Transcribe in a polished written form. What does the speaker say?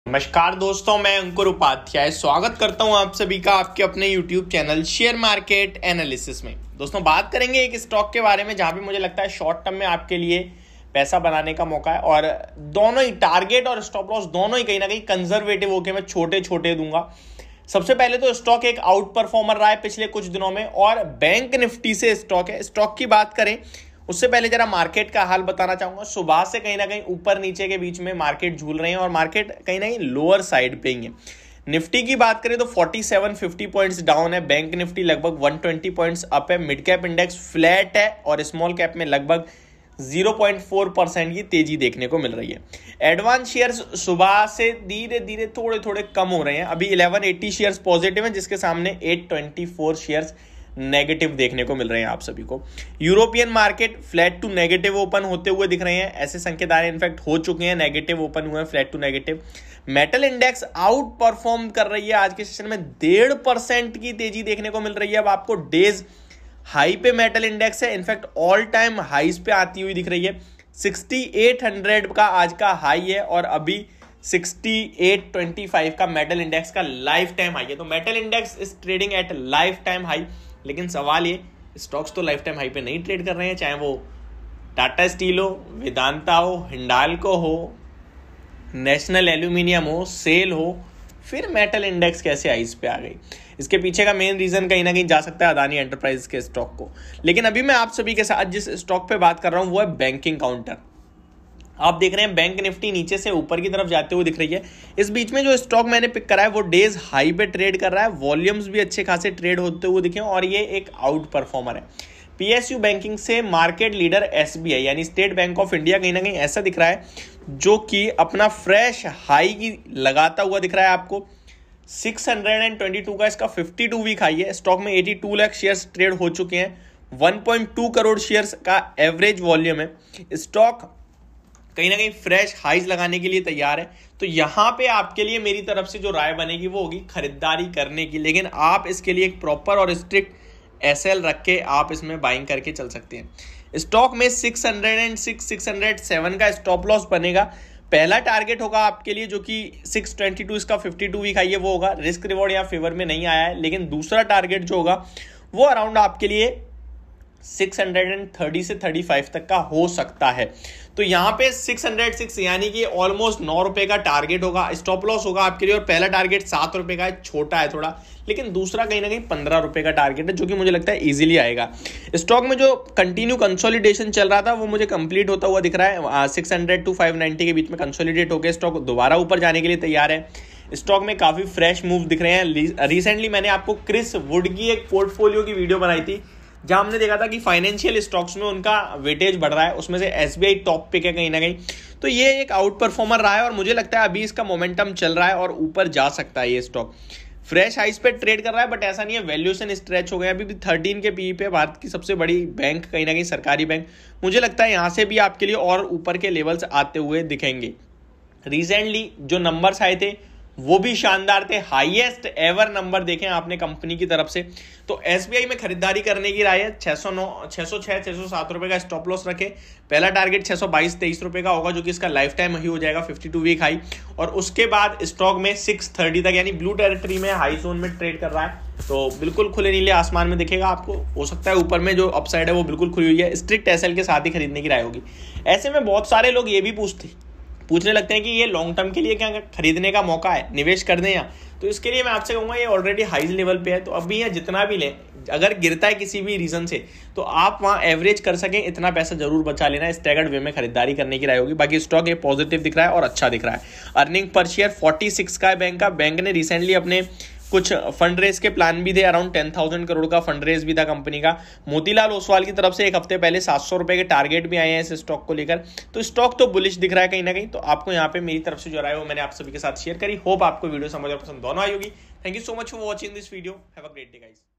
नमस्कार दोस्तों, मैं अंकुर उपाध्याय स्वागत करता हूं आप सभी का आपके अपने YouTube channel share market analysis में। दोस्तों बात करेंगे एक स्टॉक के बारे में जहां पे मुझे लगता है शॉर्ट टर्म में आपके लिए पैसा बनाने का मौका है और दोनों ही टारगेट और स्टॉप लॉस दोनों ही कहीं ना कहीं कंजर्वेटिव होके मैं छोटे छोटे दूंगा। सबसे पहले तो स्टॉक एक आउट परफॉर्मर रहा है पिछले कुछ दिनों में और बैंक निफ्टी से स्टॉक है। स्टॉक की बात करें उससे पहले जरा मार्केट का हाल बताना चाहूंगा। सुबह से कहीं ना कहीं ऊपर नीचे के बीच में मार्केट झूल रहे हैं और मार्केट कहीं ना कहीं लोअर साइड पे ही है। निफ्टी की बात करें तो 4750 पॉइंट्स डाउन है, बैंक निफ्टी लगभग 120 पॉइंट्स अप है, मिड कैप इंडेक्स फ्लैट है और स्मॉल कैप में लगभग 0.4% की तेजी देखने को मिल रही है। एडवांस शेयर्स सुबह से धीरे धीरे थोड़े थोड़े कम हो रहे हैं। अभी 1180 शेयर्स पॉजिटिव हैं जिसके सामने 824 शेयर्स नेगेटिव देखने को मिल रहे हैं आप सभी को। European market flat to negative open होते हुए दिख रहे हैं, ऐसे संकेत आ रहे हैं, इनफैक्ट हो चुके हैं, नेगेटिव ओपन हुए हैं, flat to negative. Metal index outperform कर रही है, आज के सेशन में 1.5% की तेजी देखने को मिल रही है। अब आपको डेज हाई पे मेटल इंडेक्स है, इनफैक्ट ऑल टाइम हाईज पे आती हुई दिख रही है। 6800 का आज का हाई है और अभी 6825 का मेटल इंडेक्स का लाइफ टाइम हाई है। तो metal index is trading at life time high. लेकिन सवाल ये, स्टॉक्स तो लाइफ टाइम हाई पे नहीं ट्रेड कर रहे हैं, चाहे वो टाटा स्टील हो, वेदांता हो, हिंडाल्को हो, नेशनल एल्यूमिनियम हो, सेल हो, फिर मेटल इंडेक्स कैसे हाईज पे आ गई? इसके पीछे का मेन रीजन कहीं ना कहीं जा सकता है अदानी एंटरप्राइज के स्टॉक को। लेकिन अभी मैं आप सभी के साथ जिस स्टॉक पे बात कर रहा हूं वो है बैंकिंग काउंटर। आप देख रहे हैं बैंक निफ्टी नीचे से ऊपर की तरफ जाते हुए दिख रही है। इस बीच में जो स्टॉक मैंने पिक करा है वो डेज हाई पे ट्रेड कर रहा है, वॉल्यूम्स भी अच्छे खासे ट्रेड होते हुए दिखे और ये एक आउट परफॉर्मर है। पीएसयू बैंकिंग से मार्केट लीडर एसबीआई यानी स्टेट बैंक ऑफ इंडिया कहीं ना कहीं ऐसा दिख रहा है जो कि अपना फ्रेश हाई की लगाता हुआ दिख रहा है आपको। 622 का इसका 52 वीक हाई है। स्टॉक में 82 लाख शेयर्स ट्रेड हो चुके हैं, 1.2 करोड़ शेयर्स का एवरेज वॉल्यूम है। स्टॉक कहीं ना कहीं फ्रेश हाइज लगाने के लिए तैयार है। तो यहां पे आपके लिए मेरी तरफ से जो राय बनेगी वो होगी खरीदारी करने की, लेकिन आप इसके लिए एक प्रॉपर और स्ट्रिक्ट एसएल रख के आप इसमें बाइंग करके चल सकते हैं। स्टॉक में 606 607 का स्टॉप लॉस बनेगा। पहला टारगेट होगा आपके लिए जो कि 622, इसका 52 वीक हाई है, वो होगा। रिस्क रिवॉर्ड यहाँ फेवर में नहीं आया है, लेकिन दूसरा टारगेट जो होगा वो अराउंड आपके लिए 630 से 35 तक का हो सकता है। तो यहां पे 606 यानी कि ऑलमोस्ट 9 रुपए का टारगेट होगा, स्टॉप लॉस होगा आपके लिए। और पहला टारगेट 7 रुपए का है, छोटा है थोड़ा, लेकिन दूसरा कहीं ना कहीं 15 रुपए का टारगेट है जो कि मुझे लगता है इजीली आएगा। स्टॉक में जो कंटिन्यू कंसोलिडेशन चल रहा था वो मुझे कंप्लीट होता हुआ दिख रहा है। 600 to 590 के बीच में कंसोलिडेट होकर स्टॉक दोबारा ऊपर जाने के लिए तैयार है। स्टॉक में काफी फ्रेश मूव दिख रहे हैं। रिसेंटली मैंने आपको क्रिस वुड की एक पोर्टफोलियो की वीडियो बनाई थी जहां हमने देखा था कि फाइनेंशियल स्टॉक्स में उनका वेटेज बढ़ रहा है, उसमें से एसबीआई टॉप पिक है कहीं ना कहीं। तो ये एक आउट परफॉर्मर रहा है और मुझे लगता है अभी इसका मोमेंटम चल रहा है और ऊपर जा सकता है। ये स्टॉक फ्रेश हाइस पे ट्रेड कर रहा है, बट ऐसा नहीं है वैल्यूएशन स्ट्रेच हो गया। अभी भी 13 के पीई पे भारत की सबसे बड़ी बैंक कहीं ना कहीं सरकारी बैंक, मुझे लगता है यहां से भी आपके लिए और ऊपर के लेवल्स आते हुए दिखेंगे। रिसेंटली जो नंबर्स आए थे वो भी शानदार थे, हाईएस्ट एवर नंबर देखे आपने कंपनी की तरफ से। तो एसबीआई में खरीदारी करने की राय है। 606-607 रुपए का स्टॉप लॉस रखे। पहला टारगेट 622-23 रुपए का होगा जो कि इसका लाइफ टाइम ही हो जाएगा, 52 वीक हाई। और उसके बाद स्टॉक में 630 तक यानी ब्लू टेरिटरी में हाई जोन में ट्रेड कर रहा है। तो बिल्कुल खुले नीले आसमान में दिखेगा आपको। हो सकता है ऊपर में जो अपसाइड है वो बिल्कुल खुली हुई है। स्ट्रिक्ट एसएल के साथ ही खरीदने की राय होगी। ऐसे में बहुत सारे लोग ये भी पूछने लगते हैं कि ये लॉन्ग टर्म के लिए क्या खरीदने का मौका है, निवेश कर दें या? तो इसके लिए मैं आपसे कहूंगा ये ऑलरेडी हाई लेवल पे है, तो अभी ये जितना भी लें, अगर गिरता है किसी भी रीजन से तो आप वहां एवरेज कर सकें इतना पैसा जरूर बचा लेना। स्टैगर्ड वे में खरीदारी करने की राय होगी। बाकी स्टॉक ये पॉजिटिव दिख रहा है और अच्छा दिख रहा है। अर्निंग पर शेयर 46 का है बैंक का। बैंक ने रिसेंटली अपने कुछ फंड रेज के प्लान भी थे, अराउंड 10,000 करोड़ का फंड रेज भी था कंपनी का। मोतीलाल ओसवाल की तरफ से एक हफ्ते पहले 700 रुपए के टारगेट भी आए हैं इस स्टॉक को लेकर। तो स्टॉक तो बुलिश दिख रहा है कहीं ना कहीं। तो आपको यहाँ पे मेरी तरफ से जो राय है वो मैंने आप सभी के साथ शेयर करी। होप आपको वीडियो समझ और पसंद दोनों आई होगी। Thank you so much for watching this video. Have a great day guys.